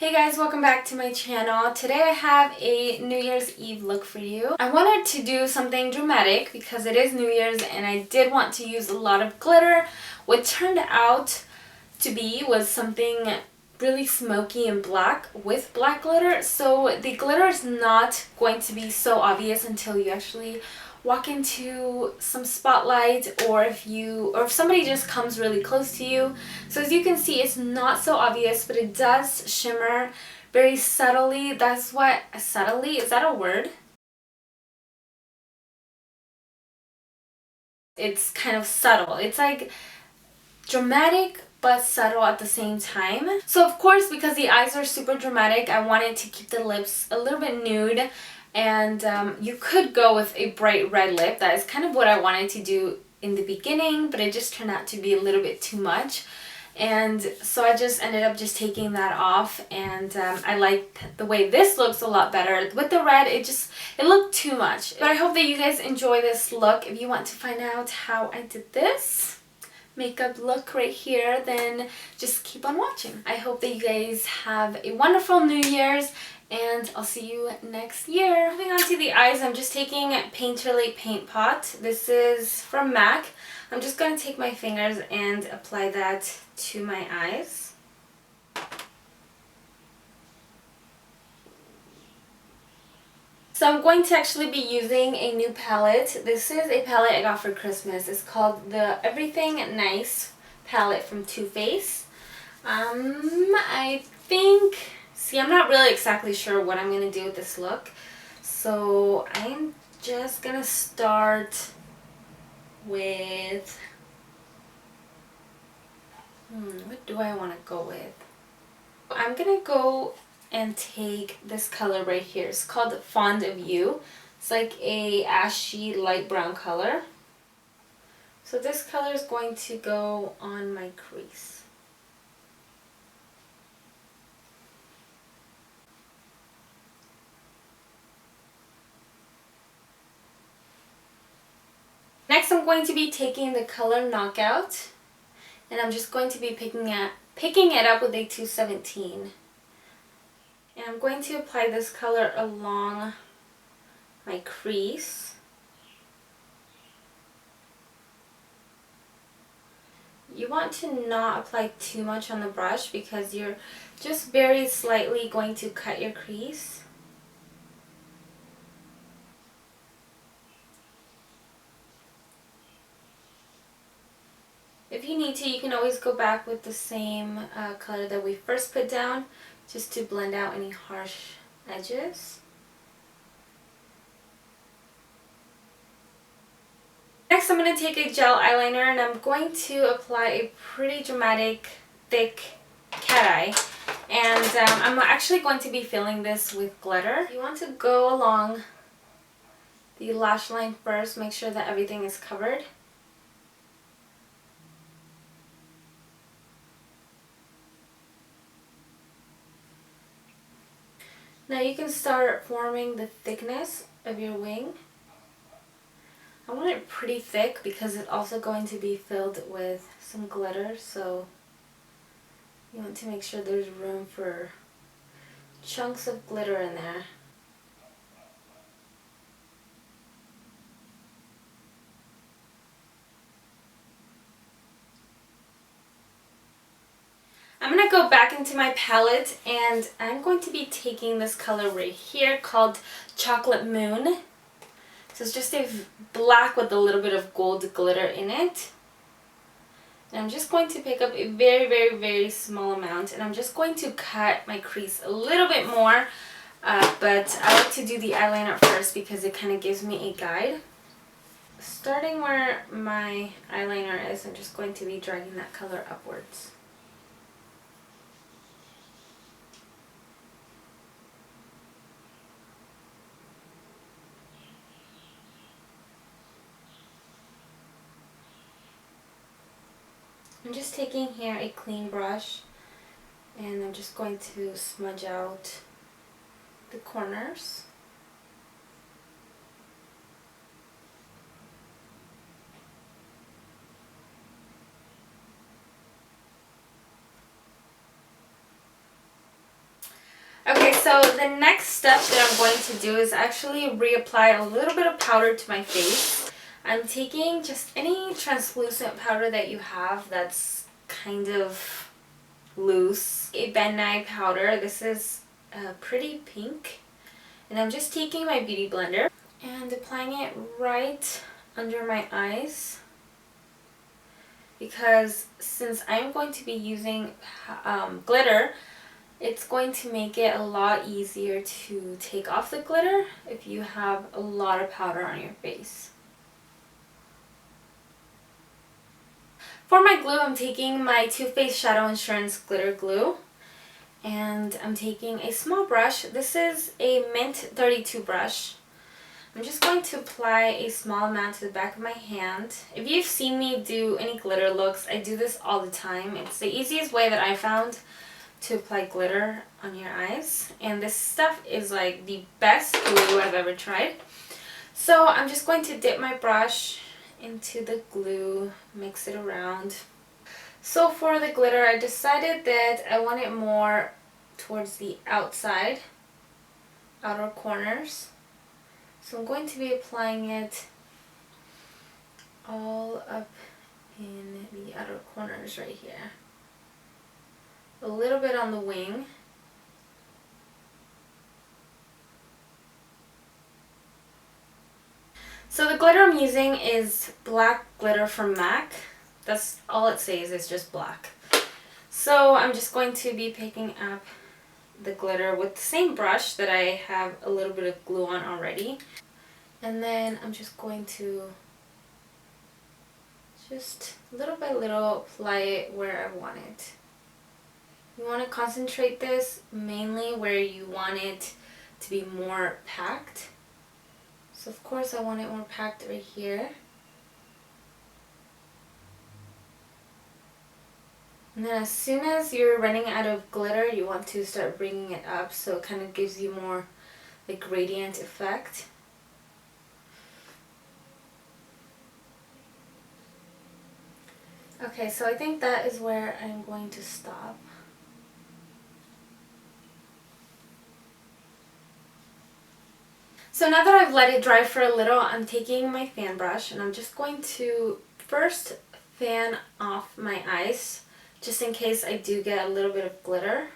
Hey guys, welcome back to my channel. Today I have a New Year's Eve look for you. I wanted to do something dramatic because it is New Year's and I did want to use a lot of glitter. What turned out to be was something really smoky and black with black glitter. So the glitter is not going to be so obvious until you actually walk into some spotlight or if somebody just comes really close to you. So as you can see, it's not so obvious, but it does shimmer very subtly. That's what subtly, is that a word? It's kind of subtle. It's like dramatic but subtle at the same time. So of course, because the eyes are super dramatic, I wanted to keep the lips a little bit nude, and you could go with a bright red lip. That is kind of what I wanted to do in the beginning, but it just turned out to be a little bit too much. And so I just ended up just taking that off, and I like the way this looks a lot better. With the red, it looked too much. But I hope that you guys enjoy this look. If you want to find out how I did this makeup look right here, then just keep on watching. I hope that you guys have a wonderful New Year's, and I'll see you next year. Moving on to the eyes, I'm just taking Painterly Paint Pot. This is from MAC. I'm just going to take my fingers and apply that to my eyes. So I'm going to actually be using a new palette. This is a palette I got for Christmas. It's called the Everything Nice palette from Too Faced. I think, I'm not really exactly sure what I'm going to do with this look. So I'm just going to start with, what do I want to go with? I'm going to go and take this color right here. It's called Fond of You. It's like a ashy light brown color. So this color is going to go on my crease. Next, I'm going to be taking the color Knockout, and I'm just going to be picking it up with a 217. And I'm going to apply this color along my crease. You want to not apply too much on the brush because you're just very slightly going to cut your crease. If you need to, you can always go back with the same color that we first put down, just to blend out any harsh edges. Next, I'm going to take a gel eyeliner, and I'm going to apply a pretty dramatic, thick cat eye. And I'm actually going to be filling this with glitter. You want to go along the lash line first, make sure that everything is covered. Now you can start forming the thickness of your wing. I want it pretty thick because it's also going to be filled with some glitter, so you want to make sure there's room for chunks of glitter in there. I'm going to go back into my palette, and I'm going to be taking this color right here called Chocolate Moon. So it's just a black with a little bit of gold glitter in it. And I'm just going to pick up a very, very, very small amount, and I'm just going to cut my crease a little bit more. But I like to do the eyeliner first because it kind of gives me a guide. Starting where my eyeliner is, I'm just going to be dragging that color upwards. I'm just taking here a clean brush, and I'm just going to smudge out the corners. so the next step that I'm going to do is actually reapply a little bit of powder to my face. I'm taking just any translucent powder that you have that's kind of loose. A Ben Nye powder. This is pretty pink. And I'm just taking my beauty blender and applying it right under my eyes. Because since I'm going to be using glitter, it's going to make it a lot easier to take off the glitter if you have a lot of powder on your face. For my glue, I'm taking my Too Faced Shadow Insurance Glitter Glue. And I'm taking a small brush. This is a Mint 32 brush. I'm just going to apply a small amount to the back of my hand. If you've seen me do any glitter looks, I do this all the time. It's the easiest way that I found to apply glitter on your eyes. And this stuff is like the best glue I've ever tried. So I'm just going to dip my brush into the glue, mix it around. So for the glitter, I decided that I want it more towards the outer corners. So I'm going to be applying it all up in the outer corners right here. A little bit on the wing. So the glitter I'm using is black glitter from MAC. That's all it says, it's just black. So I'm just going to be picking up the glitter with the same brush that I have a little bit of glue on already. And then I'm just going to just little by little apply it where I want it. You want to concentrate this mainly where you want it to be more packed. So of course I want it more packed right here. And then as soon as you're running out of glitter, you want to start bringing it up so it kind of gives you more like gradient effect. Okay, so I think that is where I'm going to stop. So now that I've let it dry for a little, I'm taking my fan brush and I'm just going to first fan off my eyes, just in case I do get a little bit of glitter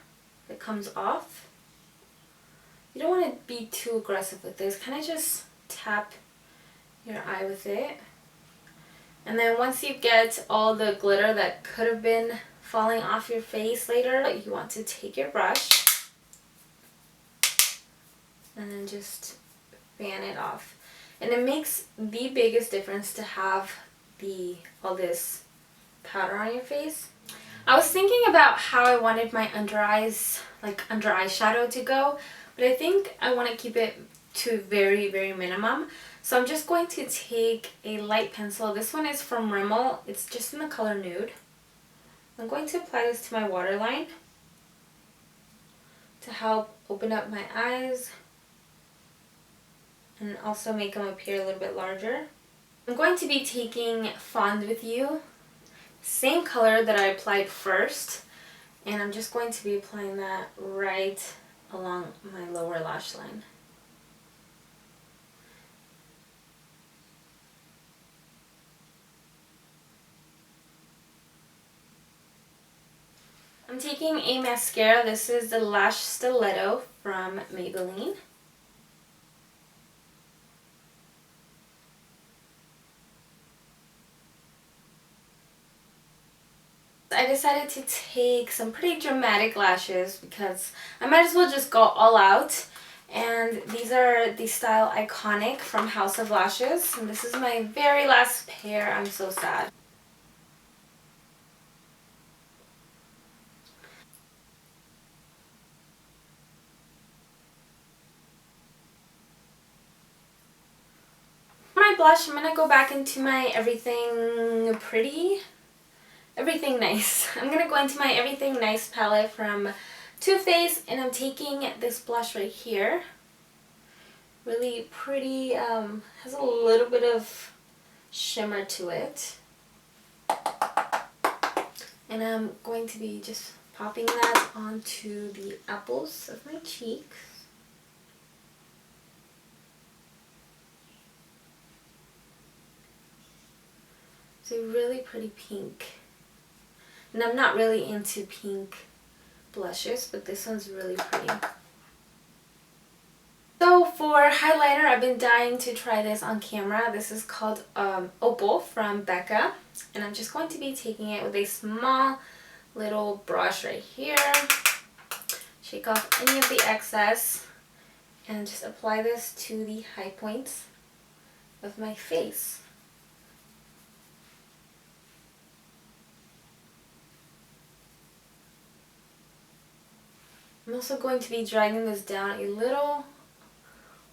that comes off. You don't want to be too aggressive with this, kind of just tap your eye with it. And then once you get all the glitter that could have been falling off your face later, you want to take your brush and then just fan it off. And it makes the biggest difference to have all this powder on your face. I was thinking about how I wanted my under eyes, like under eye shadow to go, but I think I want to keep it to very, very minimum. So I'm just going to take a light pencil. This one is from Rimmel. It's just in the color nude. I'm going to apply this to my waterline to help open up my eyes and also make them appear a little bit larger. I'm going to be taking Fond With You, same color that I applied first, and I'm just going to be applying that right along my lower lash line. I'm taking a mascara. This is the Lash Stiletto from Maybelline. I decided to take some pretty dramatic lashes because I might as well just go all out. And these are the style Iconic from House of Lashes. And this is my very last pair. I'm so sad. For my blush, I'm going to go back into my Everything Pretty, Everything Nice. I'm going to go into my Everything Nice palette from Too Faced, and I'm taking this blush right here. Really pretty, has a little bit of shimmer to it. And I'm going to be just Popping that onto the apples of my cheeks. It's a really pretty pink. And I'm not really into pink blushes, but this one's really pretty. So for highlighter, I've been dying to try this on camera. This is called Opal from Becca. And I'm just going to be taking it with a small little brush right here. Shake off any of the excess and just apply this to the high points of my face. I'm also going to be dragging this down a little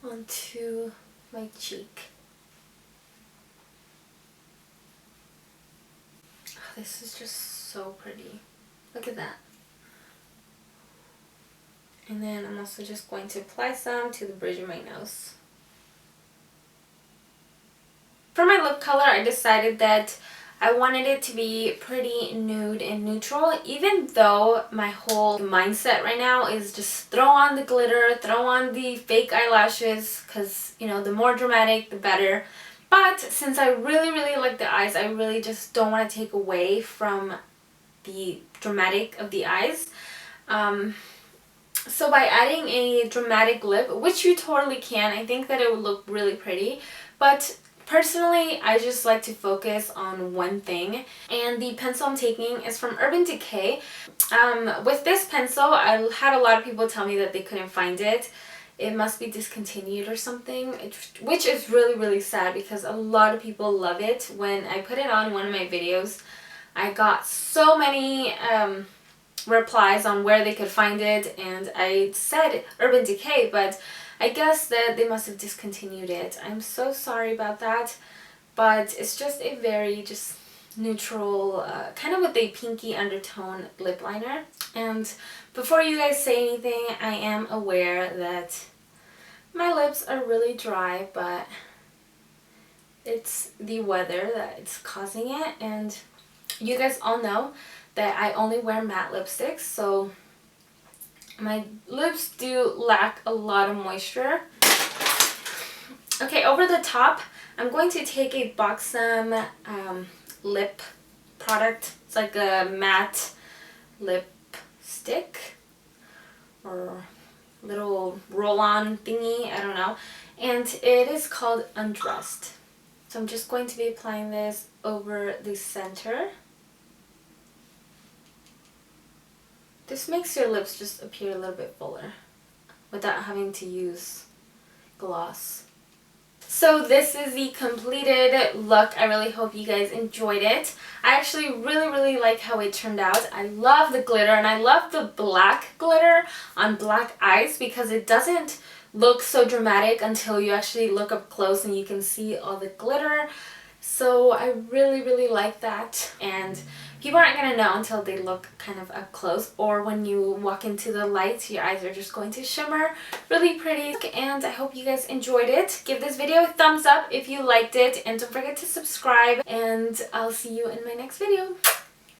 onto my cheek. Oh, this is just so pretty. Look at that. And then I'm also just going to apply some to the bridge of my nose. For my lip color, I decided that I wanted it to be pretty nude and neutral, even though my whole mindset right now is just throw on the glitter, throw on the fake eyelashes, because, you know, the more dramatic, the better. But since I really, really like the eyes, I really just don't want to take away from the dramatic of the eyes. So by adding a dramatic lip, which you totally can, I think that it would look really pretty. But personally, I just like to focus on one thing, and the pencil I'm taking is from Urban Decay. With this pencil, I had a lot of people tell me that they couldn't find it. It must be discontinued or something, which is really, really sad because a lot of people love it. When I put it on one of my videos, I got so many replies on where they could find it, and I said Urban Decay, but I guess that they must have discontinued it. I'm so sorry about that, but it's just a very just neutral, kind of with a pinky undertone lip liner. And before you guys say anything, I am aware that my lips are really dry, but it's the weather that it's causing it. And you guys all know that I only wear matte lipsticks, so my lips do lack a lot of moisture. Okay, over the top, I'm going to take a Buxom lip product. It's like a matte lipstick or little roll-on thingy, I don't know. And it is called Undressed. So I'm just going to be applying this over the center. This makes your lips just appear a little bit fuller without having to use gloss. So this is the completed look. I really hope you guys enjoyed it. I actually really like how it turned out. I love the glitter, and I love the black glitter on black eyes because it doesn't look so dramatic until you actually look up close and you can see all the glitter. So I really like that, and people aren't going to know until they look kind of up close, or when you walk into the lights, your eyes are just going to shimmer really pretty. And I hope you guys enjoyed it. Give this video a thumbs up if you liked it, and don't forget to subscribe, and I'll see you in my next video.